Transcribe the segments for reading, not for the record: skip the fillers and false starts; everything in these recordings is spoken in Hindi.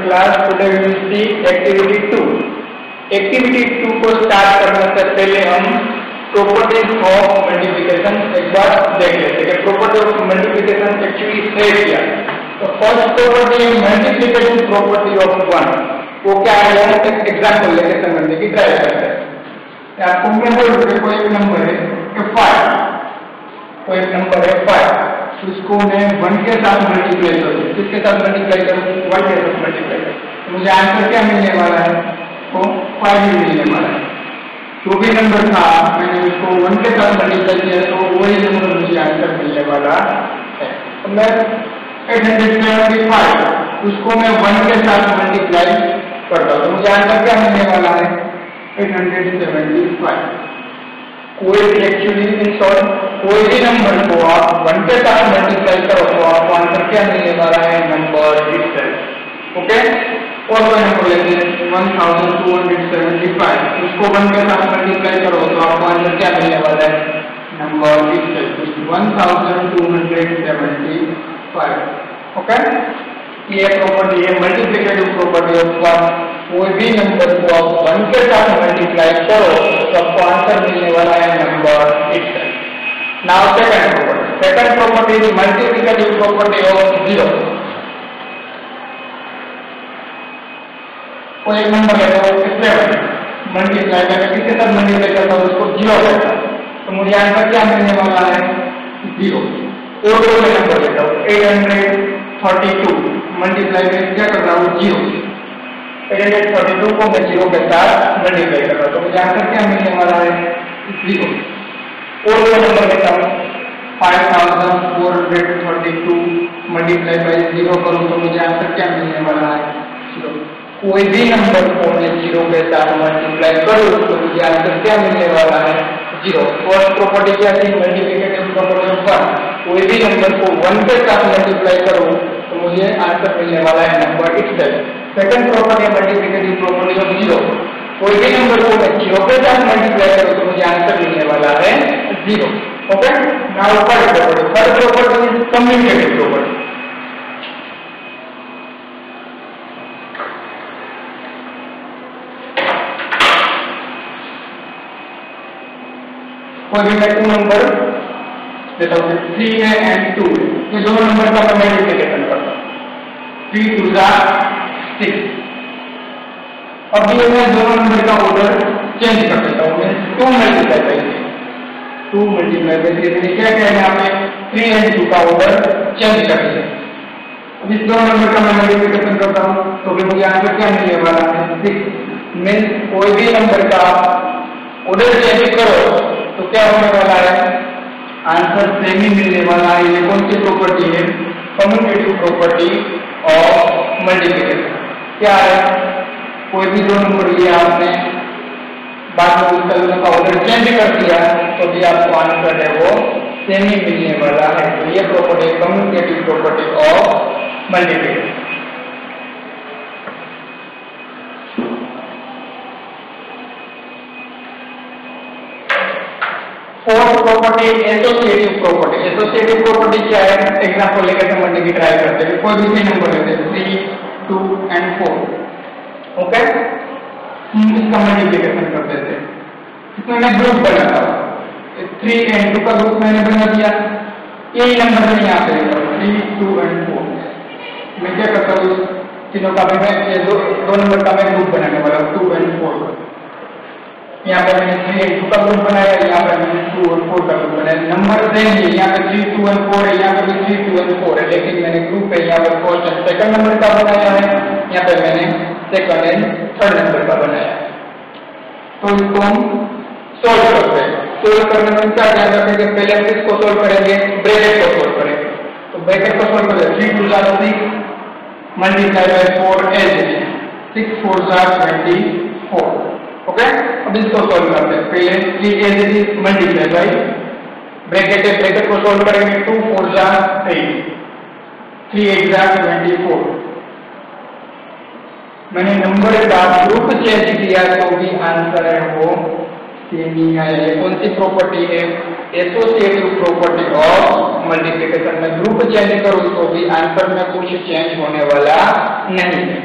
class. Today we will see activity 2. Activity 2 को स्टार्ट करने से पहले हम प्रॉपर्टीज ऑफ मल्टीप्लिकेशन एक बार देख लेते हैं कि प्रॉपर्टी ऑफ मल्टीप्लिकेशन एक्चुअली है क्या। तो फर्स्ट प्रॉपर्टी है मल्टीप्लिकेटिव प्रॉपर्टी ऑफ 1। वो क्या है, हम एक एग्जांपल लेके समझने की ट्राई करते हैं। आपको मैं बोल रहा हूं कोई एक नंबर है 5, कोई एक नंबर है 5, उसको मैं 1 के साथ मल्टीप्लाई करूँ, किसके साथ मल्टीप्लाई करूँ, 1 के साथ मल्टीप्लाई करूँ, तो मुझे आंसर क्या मिलने वाला है, तो 5 ही मिलने वाला है। जो भी नंबर था मैंने उसको 1 के साथ मल्टीप्लाई किया तो वही नंबर मुझे आंसर मिलने वाला है। तो मैं 875 उसको मैं 1 के साथ मल्टीप्लाई करता हूँ तो मुझे आंसर क्या मिलने वाला है, 875। कोई भी एक्चुअली इन शॉर्ट कोई भी नंबर को आप 1 के साथ मल्टीप्लाई करो तो आपको आंसर क्या मिलने वाला है, नंबर इटसेल्फ। ओके, और कोई नंबर लेते हैं 1275, उसको 1 के साथ मल्टीप्लाई करो तो आपको आंसर क्या मिलने वाला है, नंबर इटसेल्फ 1275। ओके, ये प्रॉपर्टी है मल्टीप्लिकेटिव प्रॉपर्टी ऑफ 1। कोई भी नंबर को आप 1 के साथ मल्टीप्लाई करो तो आपको आंसर मिलने वाला है number itself. Now second property is multiplicative property of 0। कोई एक नंबर है तो 7 मल्टीप्लाई करके किसके साथ मल्टीप्लाई करता हूं उसको 0 लेता हूं तो मुझे आंसर क्या मिलने वाला है, 0। और दो नंबर लेता हूं 832 मल्टीप्लाई में क्या कर रहा हूं, 0। 832 को मैं 0 के साथ मल्टीप्लाई कर रहा हूं तो मुझे आंसर क्या मिलने वाला है, 0। और दो नंबर लेता हूं 5432 मल्टीप्लाई बाय 0 करूं तो मुझे आंसर क्या मिलने वाला है, 0। कोई भी नंबर को मैं 0 के साथ मल्टीप्लाई करूं तो मुझे आंसर क्या मिलने वाला है, 0। फर्स्ट प्रॉपर्टी क्या थी, मल्टीप्लिकेटिव प्रॉपर्टी ऑफ 1। कोई भी नंबर को 1 के साथ मल्टीप्लाई करूं तो मुझे आंसर मिलने वाला है नंबर इटसेल्फ। सेकंड प्रॉपर्टी है मल्टीप्लिकेटिव प्रॉपर्टी ऑफ 0। कोई भी नंबर को मैं 0 के साथ मल्टीप्लाई करूं तो मुझे आंसर मिलने वाला है 0। Okay, now third property is commutative property. कोई भी मैं 2 नंबर देता हूँ 3 है एंड 2 है, ये दोनों नंबर का मैं मल्टीप्लिकेशन करता हूँ 3 2 6। अब ये मैं दोनों नंबर का ऑर्डर चेंज कर देता हूँ, मैं 2 मल्टीप्लाई बाय 2 मल्टीप्लाई बाय 3 मैंने क्या किया यहाँ पे 3 एंड 2 का ऑर्डर चेंज कर दिया। अब इस दोनों नंबर का मैं मल्टीप्लिकेशन करता हूँ तो भी मुझे आंसर क्या मिलने वाला है, 6। मीन्स कोई भी नंबर का ऑर्डर चेंज करो तो क्या होने वाला है, आंसर सेम ही मिलने वाला है। ये कौन सी प्रॉपर्टी है, कम्यूटेटिव प्रॉपर्टी ऑफ मल्टीप्लिकेशन। क्या है, कोई भी दो नंबर लिया आपने, बाद में उसका दोनों का ऑर्डर चेंज कर दिया तो भी आपको आंसर है वो सेम ही मिलने वाला है। तो ये property commutative property of multiplication. Fourth property associative property. Associative property क्या है, एग्जांपल लेकर समझने की ट्राई करते हैं। कोई भी नंबर लेते हैं 3 2 एंड 4। ओके, इसका मल्टीप्लिकेशन कर देते हैं। इसमें मैं ग्रुप बनाता हूँ 3 एंड 2 का ग्रुप मैंने बना दिया। यही नंबर में यहाँ पे 3 2 एंड 4 मैं क्या करता हूँ, तीनों का भी मैं दो नंबर का मैं ग्रुप बनाने वाला हूँ 2 एंड 4। यहाँ पे मैंने 3 एंड 2 का ग्रुप बनाया, यहाँ पे मैंने 2 और 4 का ग्रुप बनाया। नंबर सेम है, यहाँ पे 3 2 एंड 4 है, यहाँ पे भी 3 2 एंड 4 है, लेकिन मैंने ग्रुप है यहाँ पे फर्स्ट एंड सेकंड नंबर का बनाया है, यहाँ पे मैंने सेकंड एंड थर्ड नंबर का बनाया। तो इसको हम सोल्व करते हैं। सोल्व करने में क्या ध्यान रखेंगे, पहले हम इसको सोल्व करेंगे, ब्रैकेट को सोल्व करेंगे। तो ब्रैकेट को सोल्व करेंगे 3 2 6 मल्टीप्लाई बाय 4 एज 6 4 24। ओके, अब इसको सोल्व करते हैं। पहले 3 एज मल्टीप्लाई बाय ब्रैकेट है, ब्रैकेट को सोल्व करेंगे 2 4 8 3 8 24। मैंने नंबर का ग्रुप चेंज किया तो भी आंसर है वो सेम ही है। कौन सी प्रॉपर्टी है, एसोसिएटिव प्रॉपर्टी ऑफ मल्टीप्लिकेशन में ग्रुप चेंज करूं तो भी आंसर में कुछ चेंज होने वाला नहीं है।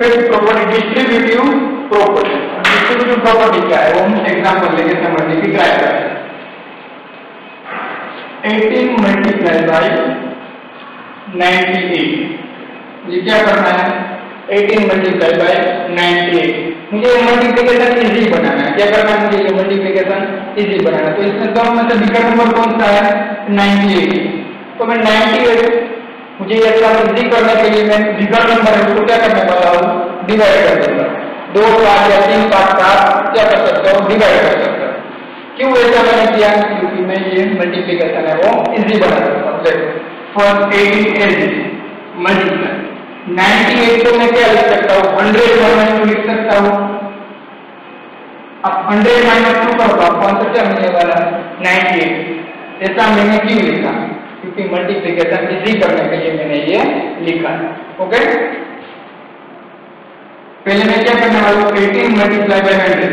Fifth property distributive property. Distributive property क्या है वो हम एग्जांपल लेके समझने की ट्राई करते हैं। 18 मल्टीप्लाई बाय 98, ये क्या करना है? 18 मल्टीप्लाई बाय 98, मुझे मल्टीप्लिकेशन इजी बनाना है। क्या करना है मुझे? ये मल्टीप्लिकेशन इजी बनाना है। तो इसमें दोनों में से बिगर नंबर कौन सा है? 98। तो मैं 98, मुझे ये सब इजी करने के लिए मैं बिगर नंबर है उसको क्या करने वाला हूँ? डिवाइड कर दूंगा। 2 5 या 3 5 7 क्या कर सकता हूँ? डिवाइड कर सकता हूँ। क्यों ऐसा मैंने किया? क्योंकि मैं ये मल्टीप्लिकेशन है वो इजी बना सकता हूँ। फर्स्ट 18 इज मल्टीप्लाई 98 को मैं क्या लिख सकता हूँ? 100 माइनस 2 लिख सकता हूँ। अब 100 माइनस 2 करो तो आपको आंसर क्या मिलने वाला है? 98। ऐसा मैंने क्यों लिखा? क्योंकि मल्टीप्लिकेशन इजी करने के लिए मैंने ये लिखा है। ओके, पहले मैं क्या करने वाला हूँ? 18 मल्टीप्लाई बाय 100।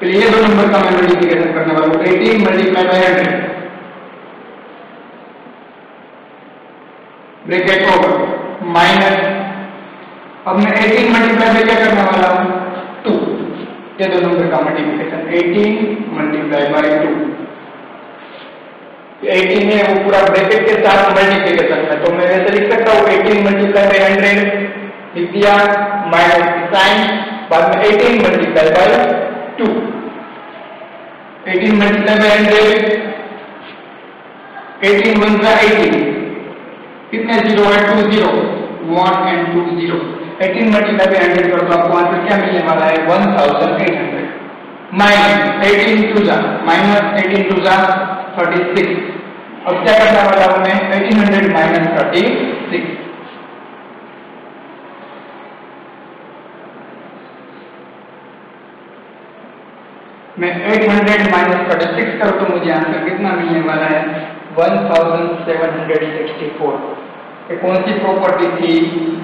पहले ये 2 नंबर का मैं मल्टीप्लिकेशन करने वाला हूँ। 18 multiply by 100 bracket over minus, अब मैं 18 मल्टीप्लाई बाय क्या करने वाला हूँ? 2। ये 2 नंबर का मल्टीप्लिकेशन 18 मल्टीप्लाई बाय 2। 18 है वो पूरा ब्रैकेट के साथ मल्टीप्लिकेशन है, तो मैं ऐसे लिख सकता हूँ 18 मल्टीप्लाई बाय 100 लिख दिया, माइनस साइन, बाद में 18 मल्टीप्लाई बाय 2। 18 मल्टीप्लाई बाय 100, 18 1 जा 18, कितने जीरो है? 2 0, 1 एंड 2 0। 18 मल्टीप्लाई बाय 100 कर तो आपको आंसर क्या मिलने वाला है? 1800 माइनस 18 2 जा माइनस 18 2 जा 36। अब क्या करने वाला हूं मैं? 1800 माइनस 36। मैं 800 माइनस 36 करूं तो मुझे आंसर कितना मिलने वाला है? 1764। ये कौन सी प्रॉपर्टी थी?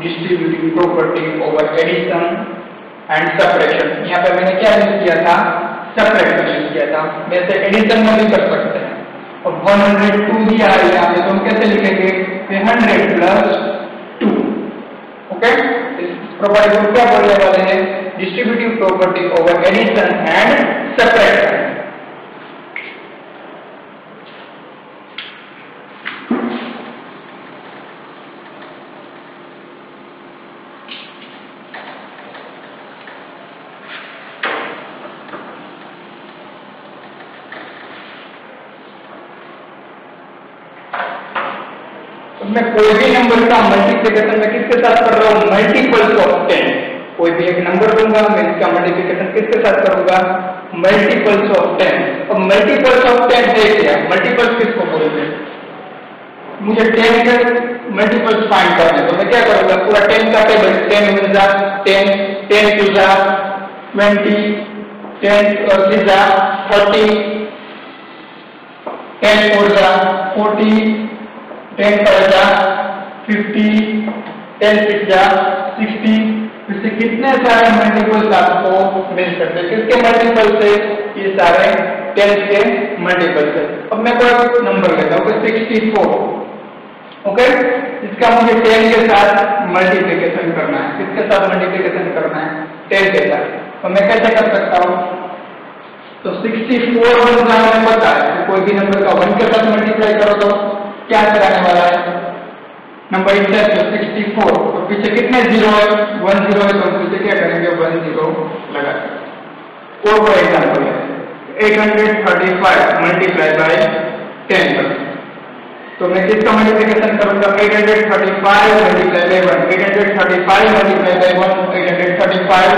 Distributive property over addition and subtraction. यहाँ पे मैंने क्या यूज किया था? सब्ट्रैक्शन यूज किया था। वैसे एडिशन में भी कर सकते हैं। और 102 दिया है यहाँ पे, तो हम कैसे लिखेंगे? 100 प्लस 2। ओके, इस प्रॉपर्टी को क्या बोलने वाले हैं? Distributive property over addition and subtraction. मैं कोई भी नंबर का मल्टीप्लिकेशन में किसके साथ कर रहा हूँ? Multiples of 10। कोई भी एक नंबर दूंगा, मैं इसका मल्टीप्लिकेशन किसके साथ करूंगा? Multiples of 10। अब मल्टीपल्स ऑफ 10 है क्या? मल्टीपल्स किसको बोलते हैं? मुझे 10 के मल्टीपल्स फाइंड करने, तो मैं क्या करूंगा? पूरा 10 का टेबल 10 1 जा 10, 10 2 जा 20, 10 3 जा 30, 10 4 जा 40, 10 5 जा 50, 10 6 जा 60। इससे कितने सारे मल्टीपल्स आपको मिल सकते हैं? किसके मल्टीपल से? ये सारे 10 के मल्टीपल से। अब मैं कोई नंबर लेता हूँ 64। ओके, इसका मुझे 10 के साथ मल्टीप्लिकेशन करना है। किसके साथ मल्टीप्लिकेशन करना है? 10 के साथ। तो मैं कैसे कर सकता हूँ? तो 64 1 का हमें पता है, तो कोई भी नंबर का 1 के साथ मल्टीप्लाई करो तो क्या कराने वाला है? नंबर इंटर 64, तो पीछे कितने जीरो है? 1 0 है, तो पीछे क्या करेंगे? 1 0 लगा। और कोई एग्जांपल है 835 मल्टीप्लाई बाय 10। तो मैं किसका मल्टीप्लिकेशन करूंगा? 835 मल्टीप्लाई बाय 1, 835 मल्टीप्लाई बाय 1, 835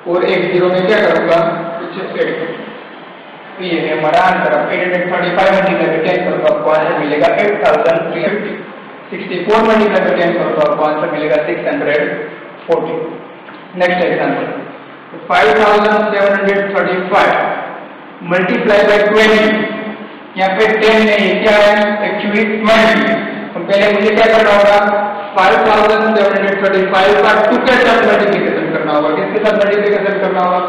और एक जीरो में क्या करूंगा? पीछे 8। ये है हमारा आंसर। 835 मल्टीप्लाई बाय 10 करो तो आपको आंसर मिलेगा 8350। 64 मल्टीप्लाई बाय 10 करो तो आपको आंसर मिलेगा 640। Next example 5735 multiply by 20। यहाँ पे 10 नहीं, क्या है? एक्चुअली 20। तो पहले मुझे क्या करना होगा? 5735 का 2 के साथ मल्टीप्लिकेशन करना होगा। किसके साथ मल्टीप्लिकेशन करना होगा?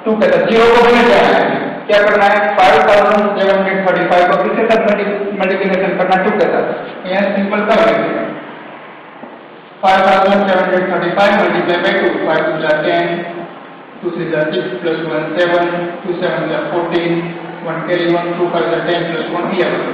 2 के साथ। जीरो को बने जाना है, क्या करना है? 5735 को किसके साथ मल्टीप्लिकेशन करना? 2 के साथ। यहाँ सिंपल कर लेते हैं। 5735 multiplied by 2. 5 2 are 10, 2 6 are 6 plus 1 7, 2 7 are 14, 1 carry 1, 2 5 are 10 plus 1 11.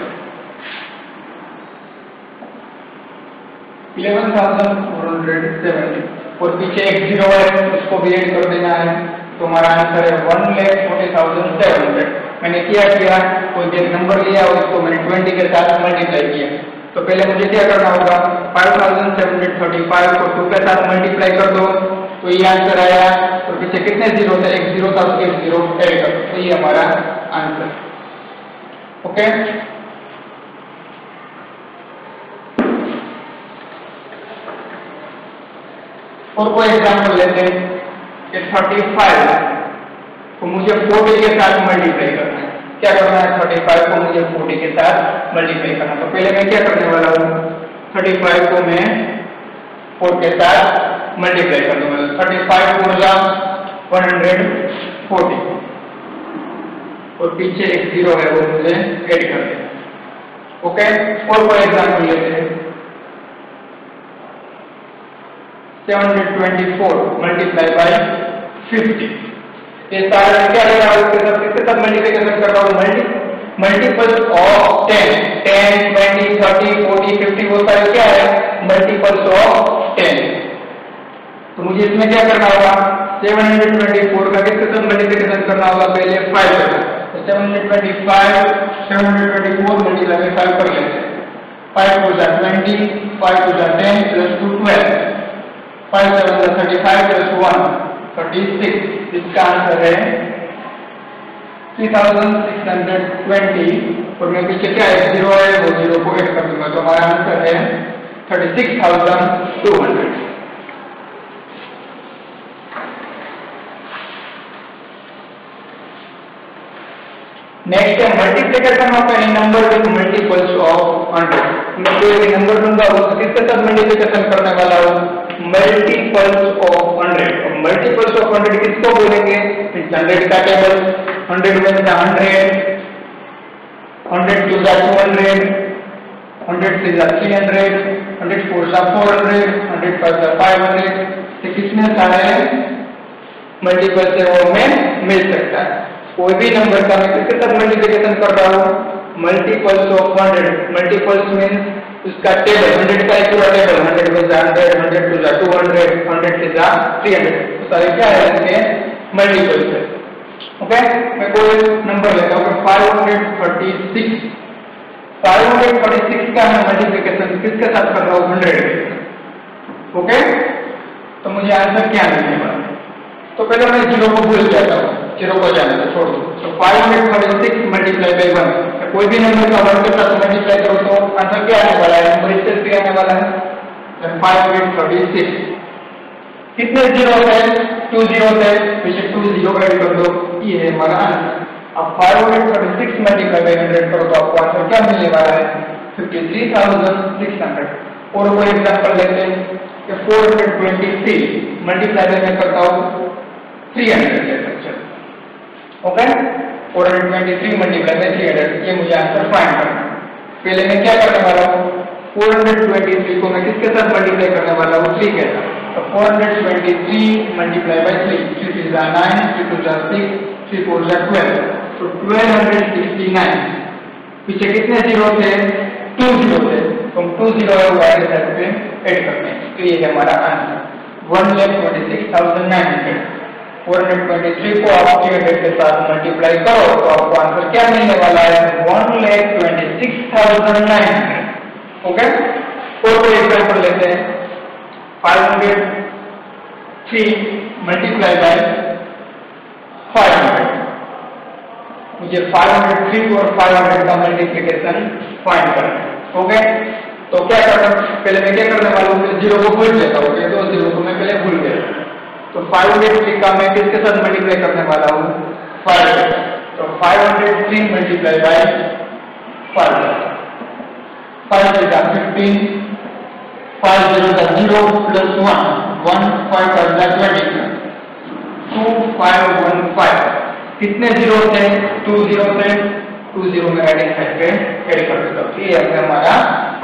11,470 और पीछे एक जीरो है उसको भी ऐड कर देना है तो हमारा आंसर है 1,40,700। मैंने क्या किया, कोई एक नंबर लिया और उसको मैंने 20 के साथ मल्टीप्लाई किया। तो पहले मुझे क्या करना होगा, 5,735 को 2 के साथ मल्टीप्लाई कर दो तो ये आंसर आया। तो पीछे कितने जीरो थे, एक जीरो था, उसके जीरो ऐड कर दो तो ये हमारा आंसर। ओके, और कोई एग्जाम्पल लेते हैं कि 35 को मुझे 40 के साथ मल्टीप्लाई करना है। क्या करना है, 35 को मुझे 40 के साथ मल्टीप्लाई करना। तो पहले मैं क्या करने वाला हूँ, 35 को मैं 4 के साथ मल्टीप्लाई कर दूंगा। 35 4 जा 140 और पीछे एक जीरो है वो मुझे ऐड कर देना। ओके, और कोई एग्जाम्पल लेते हैं 724 मल्टीप्लाई बाय 50। ये सारा क्या लगा, उसके साथ किसके साथ मल्टीप्लिकेशन कर रहा हूँ, मल्टीपल्स ऑफ 10, 10 20 30 40 50 वो सारे क्या है, मल्टीपल्स ऑफ 10। तो मुझे इसमें क्या करना होगा, 724 का किसके साथ मल्टीप्लिकेशन करना होगा, पहले 5 करना। तो 724 मल्टीप्लाई बाय 5 कर लेते हैं। 5 4 जा 20, 5 2 जा 10 प्लस 2 12, 5 7 जा 35 प्लस 1 36। इसका आंसर है 3620 और मैं पीछे क्या है, जीरो है, वो जीरो को ऐड कर दूंगा तो हमारा आंसर है 36,200। नेक्स्ट है multiplication of any number with multiples of 100। मैं कोई भी नंबर दूंगा उसको किसके साथ मल्टीप्लिकेशन करने वाला हूँ, मल्टीपल्स ऑफ 100। मल्टीपल्स ऑफ 100 किसको बोलेंगे, 100 का टेबल, 100 1 जा 100, 100 2 जा 200, 100 3 जा 300, 100 4 जा 400, 100 5 जा 500। तो कितने सारे मल्टीपल से वो में मिल सकता है। कोई भी नंबर का मैं किसके साथ मल्टीप्लिकेशन कर रहा हूँ, मल्टीपल्स ऑफ 100। मल्टीपल्स मीन्स उसका टेबल, 100 का एक पूरा टेबल, 100 1 जा 100, 100 2 जा 200, 100 3 जा 300। तो सारे क्या है इसके मल्टीपल्स है। ओके, मैं कोई नंबर लेता हूँ 536। 536 का मैं मल्टीप्लिकेशन किसके साथ कर रहा हूँ, 100। ओके, तो मुझे आंसर क्या मिलने वाला है। तो पहले मैं जीरो को भूल जाता हूँ, जीरो को जाने दो, छोड़ दो। तो 536 मल्टीप्लाई बाई 1, कोई भी नंबर का 1 के साथ मल्टीप्लाई करो तो आंसर क्या आने वाला है, नंबर इससे भी आने वाला है। 536 कितने जीरो है, 2 जीरो है, पीछे 2 जीरो ऐड कर दो, ये है हमारा आंसर। अब 536 मल्टीप्लाई बाई 100 करो तो आपको आंसर क्या मिलने वाला है, 53,600। और कोई एग्जाम्पल लेते हैं कि 423 मल्टीप्लाई बाई मैं करता हूँ 300 ले सकते। ओके, 423 मल्टीप्लाई बाई 300, ये मुझे आंसर फाइंड करना है। पहले मैं क्या करने वाला हूँ, 423 को मैं किसके साथ मल्टीप्लाई करने वाला हूँ, 3 के साथ। तो 423 मल्टीप्लाई बाई 3, 3 3 जा 9, 3 2 जा 6, 3 4 जा 12, तो 1269। पीछे कितने जीरो थे, 2 जीरो थे, तो हम 2 जीरो है वो आगे साइड पे ऐड करते हैं। तो ये है हमारा आंसर 1,26,900। 423 को आप 300 के साथ मल्टीप्लाई करो तो आपको आंसर क्या मिलने वाला है, 1,26,900। ओके, और कोई एग्जाम्पल लेते हैं 503 मल्टीप्लाई बाय 500। मुझे 503 और 500 का मल्टीप्लिकेशन फाइंड करना है। ओके, तो क्या करना, पहले मैं क्या करने वाला हूँ, जीरो को भूल लेता हूँ, तो जीरो को मैं पहले भूल गया। तो 503 का मैं किसके साथ मल्टीप्लाई करने वाला हूँ, 500। तो 503 मल्टीप्लाई बाय 500, 5 से 15, 5 0 का 0 प्लस 1, 1 5 का 20, 2 5 1 5। कितने जीरो थे, 2 जीरो थे, 20 में राइट हैंड साइड पे ऐड कर देता हूँ। ये है हमारा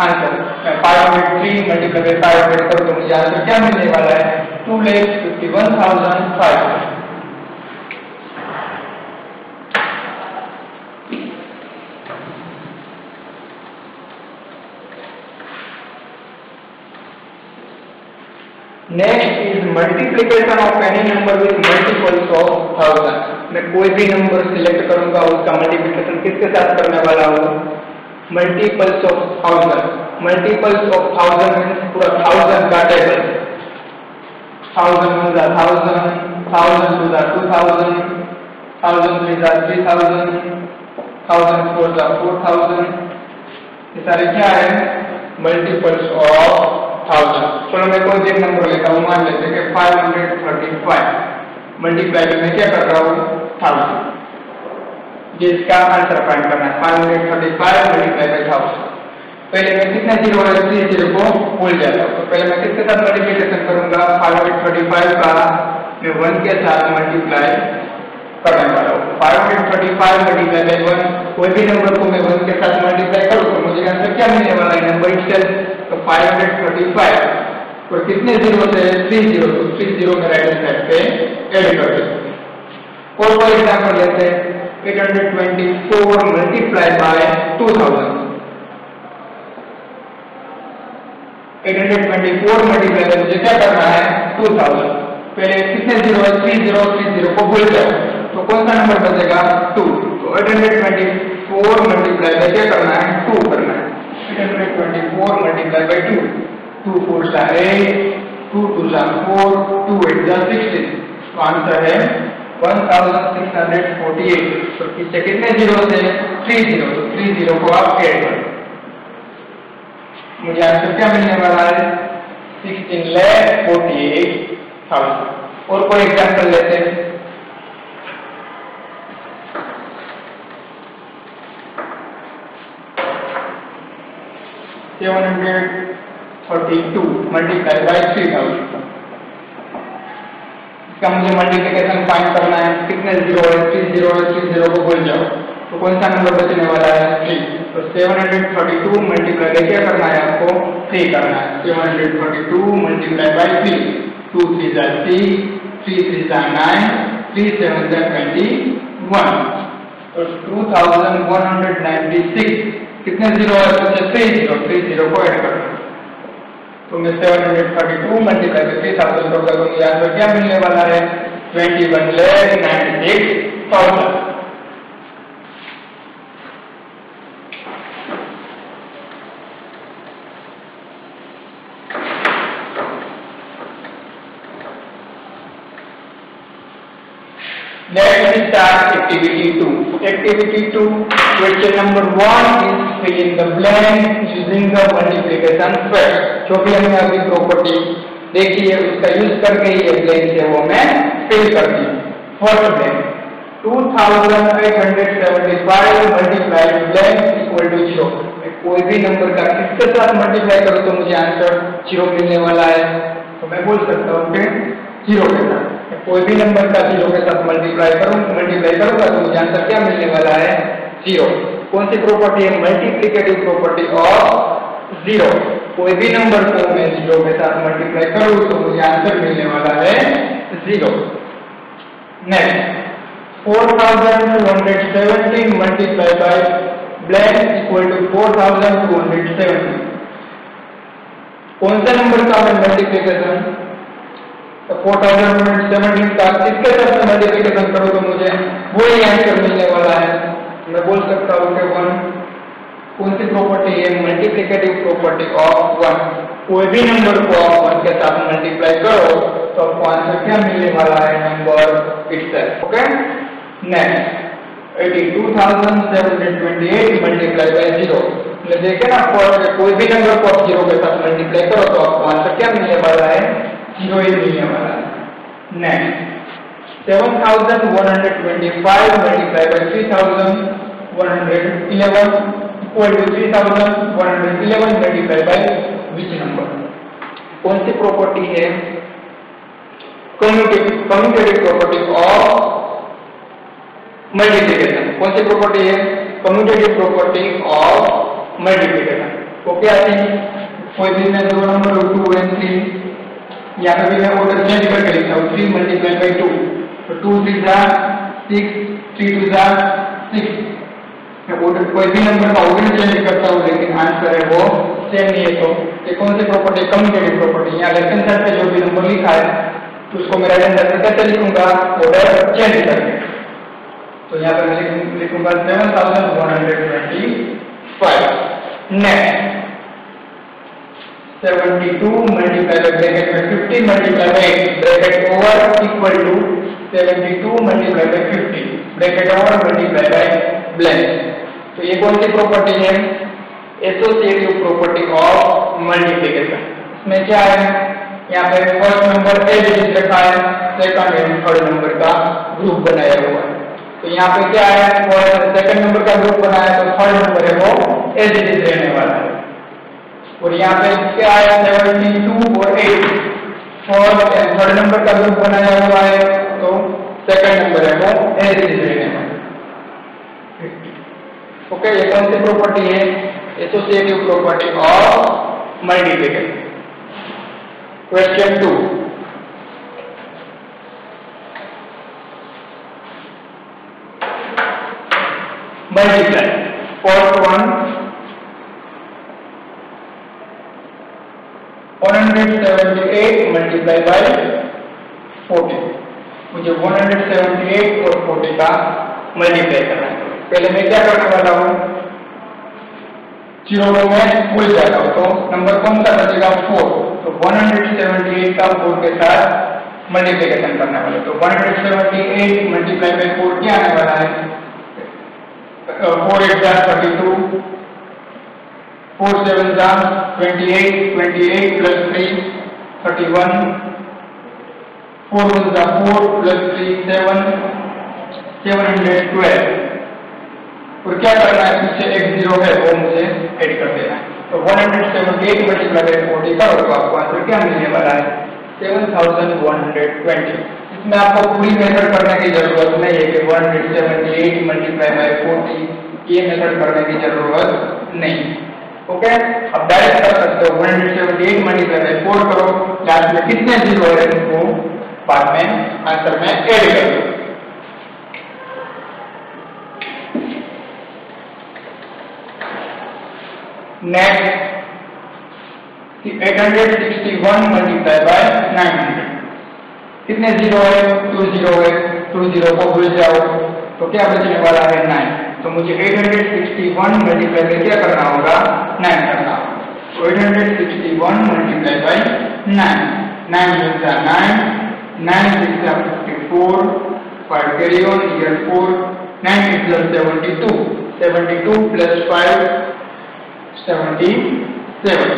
आंसर। 503 मल्टीप्लाई बाय 500 कर तो मुझे आंसर क्या मिलने वाला है? 2,51,500। Next is multiplication of any number with multiples of 1000। मैं कोई भी नंबर सिलेक्ट करूंगा, उसका मल्टीप्लिकेशन किसके साथ करने वाला हूँ? Multiples of 1000। Multiples of 1000 means पूरा 1000 का टेबल। 1000 1 1000, 1000 2 2000, 1000 3 3000, 1000 4 4000। ये सारे क्या है? Multiples of 1000। चलो मैं कोई एक नंबर लेता हूँ, मान लेते हैं कि 535 मल्टीप्लाई में क्या कर रहा हूँ? 1000। ये इसका आंसर फाइंड करना है। 535 मल्टीप्लाई बाय 1000। पहले मैं कितने जीरो है? 3 जीरो को भूल जाता हूँ। तो पहले मैं किसके साथ मल्टीप्लिकेशन करूंगा? 535 का मैं 1 के साथ मल्टीप्लाई करने वाला हूँ। 535 मल्टीप्लाई बाय 1, कोई भी नंबर को मैं 1 के साथ मल्टीप्लाई करूँ तो मुझे आंसर क्या मिलने वाला है? Number itself. तो 535 और कितने जीरो से? 3 जीरो। तो 3 जीरो में राइट हैंड साइड पे ऐड कर देते हैं। और फॉर एग्जांपल लेते हैं 824 मल्टीप्लाई बाय 2000। 824 मल्टीप्लाई बाय मुझे क्या करना है? 2000। पहले कितने जीरो है? 3 जीरो। 3 जीरो को भूल जाओ तो कौन सा नंबर बचेगा? 2। तो 824 मल्टीप्लाई बाय क्या करना है? 2 करना है। 824 मल्टीप्लाई बाय 2, 2 4 8, 2 2 4, 2 8 16। तो आंसर है 1648। तो पीछे कितने जीरो से? 3 जीरो। तो 3 जीरो को आप ऐड करो, मुझे आंसर क्या मिलने वाला है? 16,48,000। और कोई एग्जांपल लेते हैं। 732 मल्टीप्लाई बाय 3000। इसका मुझे मल्टीप्लिकेशन फाइंड करना है। कितने जीरो है? 3 जीरो है। 3 जीरो को भूल जाओ तो कौन सा नंबर बचने वाला है? 3। तो 732 मल्टीप्लाई बाय क्या करना है? आपको 3 करना है। 732 मल्टीप्लाई बाय 3, 2 3 6, 3 3 9, 3 7 21। तो 2196। कितने जीरो है? तो 3 जीरो। 3 जीरो को ऐड कर दो तो मैं 732 मल्टीप्लाई बाय 3000 करूंगा तो मुझे आंसर क्या मिलने वाला है? 21,96,000। Let us start activity 2. Activity 2, question number 1 is fill in the blank using the multiplication fact. जो भी हमने अभी प्रॉपर्टी देखी है उसका यूज करके ये ब्लैंक है वो मैं फिल करती हूँ। First blank 2875 multiply blank equal to 0। कोई भी नंबर का किसके साथ मल्टीप्लाई करो तो मुझे आंसर 0 मिलने वाला है। तो मैं बोल सकता हूँ कि 0 के साथ कोई भी नंबर का 0 के साथ मल्टीप्लाई करूंगा तो मुझे आंसर क्या मिलने वाला है? 0। कौन सी प्रॉपर्टी है? Multiplicative property of 0। कोई भी नंबर को मैं 0 के साथ मल्टीप्लाई करूं तो मुझे आंसर मिलने वाला है 0। Next 4217 multiply by blank equal to 4270। कौन सा नंबर का मैं मल्टीप्लिकेशन? तो 4017 का किसके साथ मल्टीप्लिकेशन करूं तो मुझे वही आंसर मिलने वाला है। मैं बोल सकता हूँ कि 1। कौन सी प्रॉपर्टी है? Multiplicative property of 1। कोई भी नंबर को आप 1 के साथ मल्टीप्लाई करो तो आपको आंसर क्या मिलने वाला है? Number itself. Okay. Next 82,728 multiply by 0। देखे ना, कोई भी नंबर को आप 0 के साथ मल्टीप्लाई करो तो आपको आंसर क्या मिलने वाला है? 0 ही मिलने वाला है। Next 7125 multiply by 3111 equal to 3111 multiply by which number? कौन सी प्रॉपर्टी है? Commutative property of multiplication. कौन सी प्रॉपर्टी है? Commutative property of multiplication. Okay I think कोई भी मैं दो नंबर 2 and 3 यहाँ पे भी मैं ऑर्डर चेंज करके लिखता हूँ 3 मल्टीप्लाई बाई 2 तो 2 3 जा 6 3 2 जा 6 मैं ऑर्डर कोई भी नंबर का ऑर्डर चेंज करता हूँ लेकिन आंसर है वो सेम नहीं है। तो ये कौन सी प्रॉपर्टी कम्यूटेटिव प्रॉपर्टी। यहाँ लेफ्ट हैंड साइड पे जो भी नंबर लिखा है तो उसको मैं राइट हैंड साइड पे कैसे लिखूंगा ऑर्डर चेंज करके। तो यहाँ पर मैं लिखूंगा 7125। नेक्स्ट 72 मल्टीप्लाई बाय ब्रैकेट में 50 multiply by bracket over equal to 72 multiply by 50 bracket over multiply by blank. तो ये कौन सी प्रॉपर्टी है एसोसिएटिव प्रॉपर्टी ऑफ मल्टीप्लिकेशन। इसमें क्या है यहाँ पे first number as it is रखा है सेकंड एंड थर्ड नंबर का ग्रुप बनाया हुआ है। तो यहाँ पे क्या है सेकंड नंबर का ग्रुप बनाया तो थर्ड नंबर है वो एज इट इज रहने वाला है। और यहाँ पे क्या है 72 और 8 फर्स्ट एंड थर्ड नंबर का ग्रुप बनाया हुआ है तो सेकंड नंबर है वो एज इट इज रहने वाला है। ओके ये कौन सी प्रॉपर्टी है associative property of multiplication. Question 2 multiply first one 178 multiply by 40। मुझे 178 और 40 का मल्टीप्लाई करना है। पहले मैं क्या करने वाला हूँ जीरो को मैं भूल जाता हूँ तो नंबर कौन सा बचेगा 4। तो 178 का 4 के साथ मल्टीप्लिकेशन करने वाले। तो 178 मल्टीप्लाई बाय 4 क्या आने वाला है 4 8 जा 32 4 7 जा 28 28 प्लस 3 31 4 1 जा 4 प्लस 3 7 712। और क्या करना है पीछे एक जीरो है वो मुझे ऐड कर देना है। तो 178 मल्टीप्लाई बाय 40 करो तो आपको आंसर क्या मिलने वाला है 7120। इसमें आपको पूरी मेथड करने की जरूरत नहीं है कि 178 मल्टीप्लाई बाय 40 ये मेथड करने की जरूरत नहीं। ओके अब डायरेक्ट कर सकते हो 178 मल्टीप्लाई बाय 4 करो लास्ट में कितने जीरो है वो बाद में आंसर में ऐड कर दो। नेक्स्ट 861 मल्टीप्लाई बाय 900 कितने जीरो है 2 जीरो है 2 जीरो को भूल जाओ तो क्या बचने वाला है 9। तो मुझे 861 मल्टीप्लाई बाय क्या करना होगा 9 करना होगा। तो 861 मल्टीप्लाई बाय 9 9 मिलता 9 9 मिलता 54 5 कैरी ऑन हियर 4 9 मिलता 72 72 प्लस 5 77।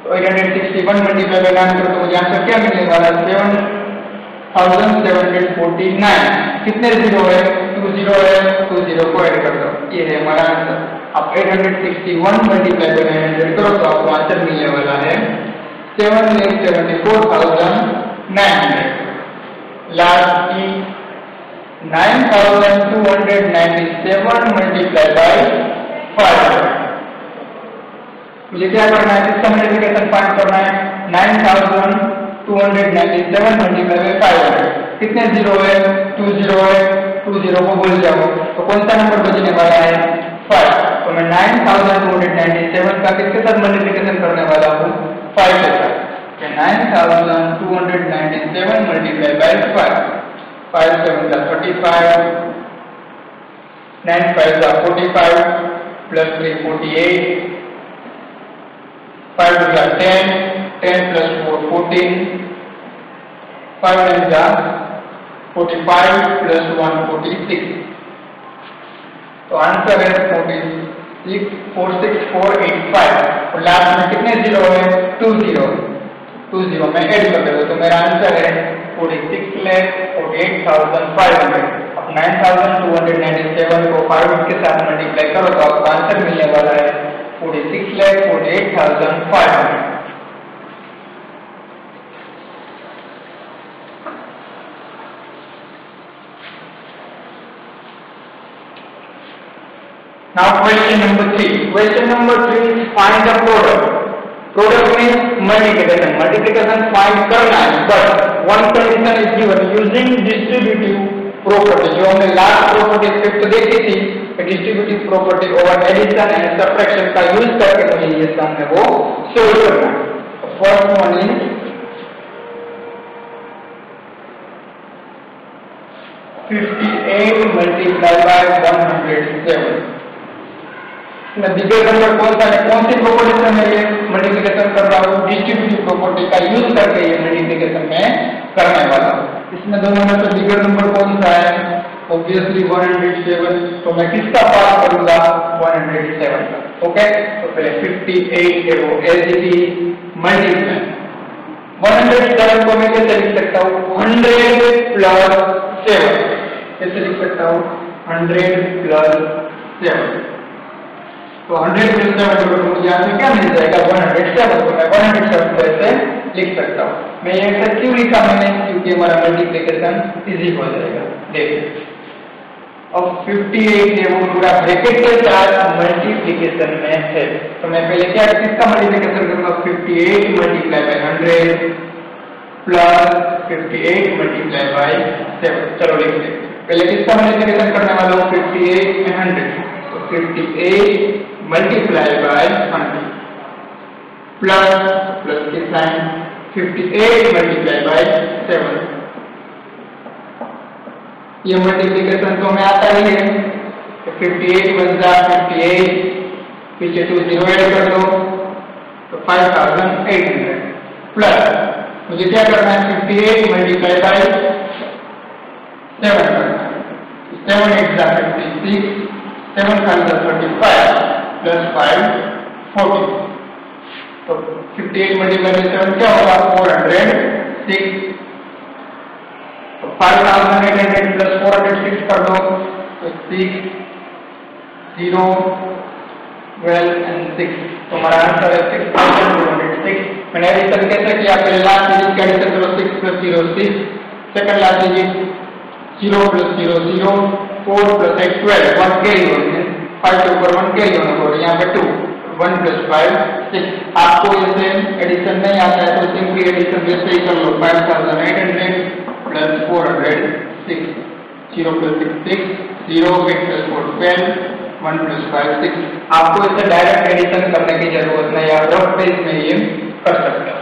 तो 861 मल्टीप्लाई बाय 9 करो तो मुझे आंसर क्या मिलने वाला 7749। कितने जीरो है 2 जीरो है 2 जीरो को ऐड कर दो ये है हमारा आंसर। अब 861 मल्टीप्लाई बाय 900 करो तो आपको आंसर मिलने वाला है 7,74,900। लास्ट की 9,297 मल्टीप्लाई बाय 500। मुझे क्या करना है इसका मल्टीप्लिकेशन फाइंड करना है 9,297 मल्टीप्लाई बाय 500। कितने जीरो है 2 जीरो है 2 जीरो को भूल जाओ तो कौन सा नंबर बचने वाला है 5। तो मैं 9,297 का किसके साथ मल्टीप्लिकेशन करने वाला हूँ 5 के साथ। 9,297 मल्टीप्लाई बाय 5 7 का 35 9 5 का 45 प्लस 3 48 5 का 10 10 प्लस 4 14 5 का 45 प्लस 1 46। तो आंसर है 46485। और लास्ट में कितने जीरो है 2 जीरो में ऐड कर दो तो मेरा आंसर है 46,48,500। अब 9,297 को 5 के साथ मल्टीप्लाई करो तो आपको आंसर मिलने वाला है 46,48,500। Now question number 3. Question number 3 is find the product. Product means multiplication. Multiplication find करना है, but one condition is given using distributive property. जो हमने लास्ट प्रॉपर्टी स्क्रिप्ट देखी थी, distributive property over addition and subtraction का यूज करके मुझे ये सम है वो सोल्व करना है. First one is 58 multiplied by 107. मैं बिगर नंबर कौन सा है, कौन सी प्रॉपर्टी से मैं ये मल्टीप्लिकेशन कर रहा हूँ, डिस्ट्रीब्यूटिव प्रॉपर्टी का यूज करके ये मल्टीप्लिकेशन में करने वाला हूँ. इसमें दोनों में से बिगर नंबर कौन सा है, ऑब्वियसली 107. तो मैं किसका पास करूंगा, 107 का. ओके, तो पहले 58 है वो एज इट इज मल्टीप्लाई 107 को मैं कैसे लिख सकता हूँ, 100 प्लस 7. कैसे लिख सकता हूँ, 100 प्लस 7. तो 100 प्लस 7 तो मुझे यहाँ से क्या मिल जाएगा, 107. तो मैं 107 ऐसे लिख सकता हूँ. मैं ये ऐसा क्यों लिखा मैंने, क्योंकि हमारा मल्टीप्लिकेशन इजी हो जाएगा. देखिए अब 58 है वो पूरा ब्रैकेट के साथ मल्टीप्लिकेशन में है. तो मैं पहले क्या किसका मल्टीप्लिकेशन करूंगा, 58 multiply by 100 plus 58 multiply by 7. चलो लिख लेते. पहले किसका मल्टीप्लिकेशन करने वाला हूँ, 58 में 100. तो 58 मल्टीप्लाई बाय 100 प्लस के साइन 58 मल्टीप्लाई बाय 7. ये मल्टीप्लिकेशन तो में आता ही है. 58 बन जा 58, पीछे 2 0 ऐड कर दो तो 5800 प्लस मुझे क्या करना है, 58 मल्टीप्लाई बाय 7 करना है. 7 8 जा 56, 7 5 जा 35 प्लस 5 40. तो 58 मल्टीप्लाई बाय 7 क्या होगा, 406. तो 5800 प्लस 406 कर दो तो 6 0 12 एंड 6. तो हमारा आंसर है 6206. मैंने एडिशन कैसे किया, पहले लास्ट डिजिट का एडिशन करो, 6 plus 0 6. Second last digit 0 plus 0 0, 4 plus 8 12, 1 carry होगा, 5 के ऊपर 1 कैरी होना होगा, यहाँ पे 2, 1 प्लस 5 6. आपको ये एडिशन नहीं आता है तो सिंपली एडिशन वैसे ही कर लो. 5800 प्लस 406, 0 प्लस 6 6, 0 8 प्लस 4 12, 1 प्लस 5 6. आपको इसे डायरेक्ट एडिशन करने की जरूरत नहीं, आप रफ पेज में ये कर सकते हैं.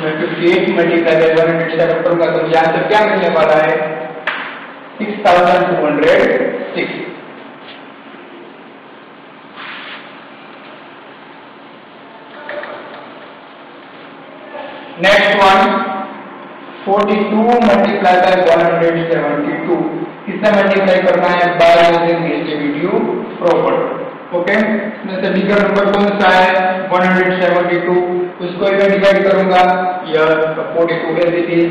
मैं 58 मल्टीप्लाई बाय 107 करूंगा तो यहाँ से क्या मिलने वाला है, 6206. Next one 42 multiply by 172. किससे मल्टीप्लाई करना है, by using distributive property. Okay, इसमें से बिगर नंबर कौन सा है, 172. उसको मैं डिवाइड करूंगा, या 42 एज इट इज,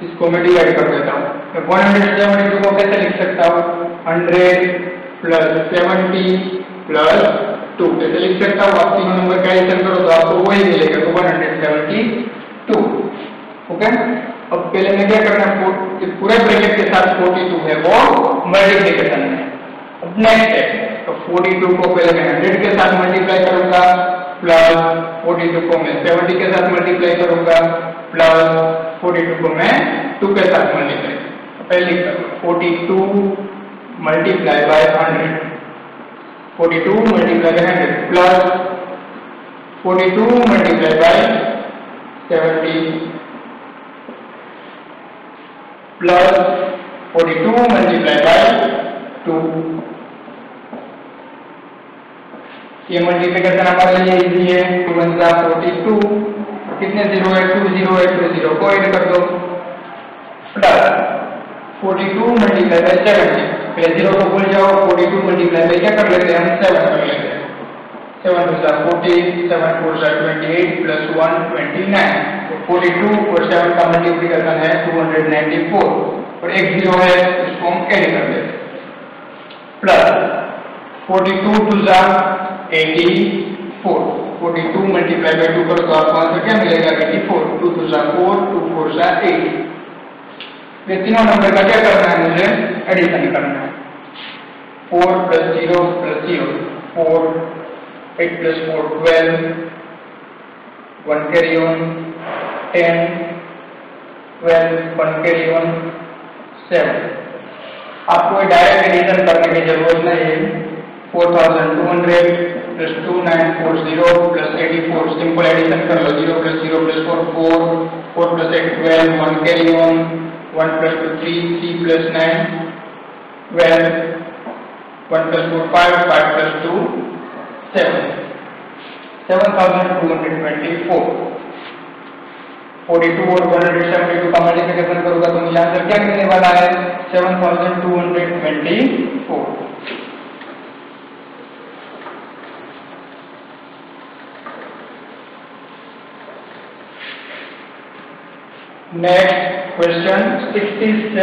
इसको मैं डिवाइड कर देता हूँ. मैं 172 को कैसे लिख सकता हूँ, 100 प्लस 70 प्लस 2 कैसे लिख सकता हूँ. आप तीनों नंबर का एडिशन करो तो आपको वही मिलेगा, तो 172. ओके, अब पहले मैं क्या करना है, पूरे ब्रैकेट के साथ 42 है वो मल्टीप्लिकेशन है. अब नेक्स्ट है, तो 42 को पहले मैं 100 के साथ मल्टीप्लाई करूंगा, प्लस 42 को मैं 70 के साथ मल्टीप्लाई करूंगा, प्लस 42 को मैं 2 के साथ मल्टीप्लाई. पहले 42 multiply by 100, 42 multiply by 100 plus 42 multiply by 70 plus 42 multiply by 2. ये मल्टीप्लिकेशन हमारे लिए इजी है. 2 1 जा 42, कितने 0 है, 2 0 है, 2 0 को ऐड कर दो, प्लस 42 मल्टीप्लाई बाय 70. पहले 0 को भूल जाओ, 42 मल्टीप्लाई बाय क्या कर लेते हैं हम, 7 कर लेते हैं. 7 2 जा 40, 7 4 जा 28 प्लस 1 29. तो 42 और 7 का मल्टीप्लिकेशन है 294 और एक 0 है, इसको हम ऐड कर देते हैं. प्लस 42 2 जा 84, 42 मल्टीप्लाई बाय 2 करो तो आपको आंसर क्या मिलेगा, 84. 2 2 जा 4, 2 4 जा 8. ये तीनों नंबर का क्या करना है मुझे, एडिशन करना है। 4 + 0 + 0 4, 8 + 4 12, 1 कैरी ऑन 10, 12, 1 कैरी ऑन 7। आपको डायरेक्ट एडिशन करने की जरूरत नहीं है। 4200 + 2940 + 84, सिंपल एडिशन कर लो। 0 + 0 + 4 4, 4 + 8 12, 1 कैरी ऑन 1 + 2 3, 3 + 9 12, 1 + 4 5, 5 + 2 7, 7224। 42 और 172 का मल्टीप्लिकेशन करूंगा तो मुझे आंसर क्या मिलने वाला है? 7224। Next question 67 ×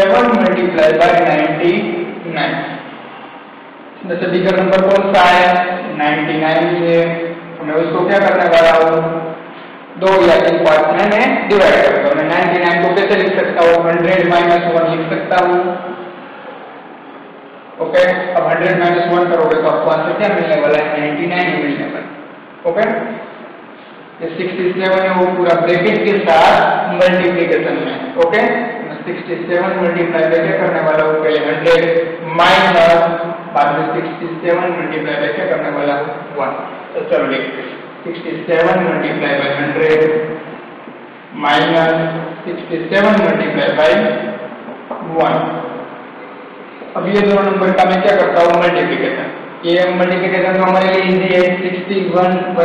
99। जैसे बिगर नंबर कौन सा है? 99 है। मैं उसको क्या करने वाला हूँ? 2 या 3 पार्ट में मैं डिवाइड करूंगा। मैं 99 को कैसे लिख सकता हूँ? 100 - 1 लिख सकता हूँ। ओके, अब 100 - 1 करोगे तो आपको आंसर क्या मिलने वाला है? 99 मिलने वाला है। ओके, ये 67 है वो पूरा ब्रैकेट के साथ मल्टीप्लिकेशन में। ओके, 67 मल्टीप्लाई क्या करने वाला हूँ? पहले 100 माइनस, बाद में 67 मल्टीप्लाई क्या करने वाला हूँ? 1। तो चलो लिखते हैं 67 × 100 माइनस 67 × 1। अब ये दोनों नंबर का मैं क्या करता हूँ? मल्टीप्लिकेशन। ये मल्टीप्लिकेशन तो हमारे लिए इजी है। 61 ×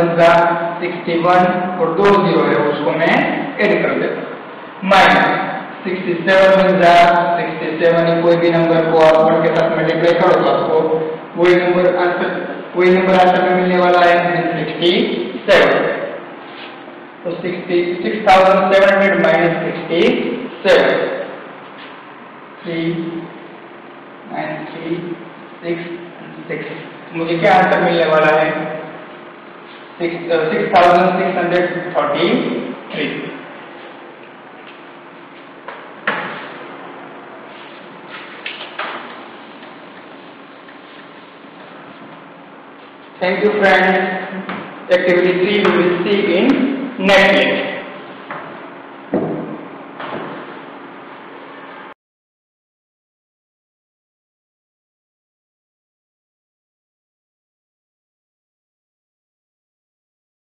61 और 2 0 है, उसको मैं ऐड कर देता हूँ। माइनस 67 × 67, कोई भी नंबर को आप 1 के साथ मल्टीप्लाई करो तो आपको वही नंबर आंसर में मिलने वाला है 67। तो 6700 माइनस 67, 3 9 3 6 6। मुझे क्या आंसर मिलने वाला है? 6633। Thank you friends. Activity 3 we will see in next lecture.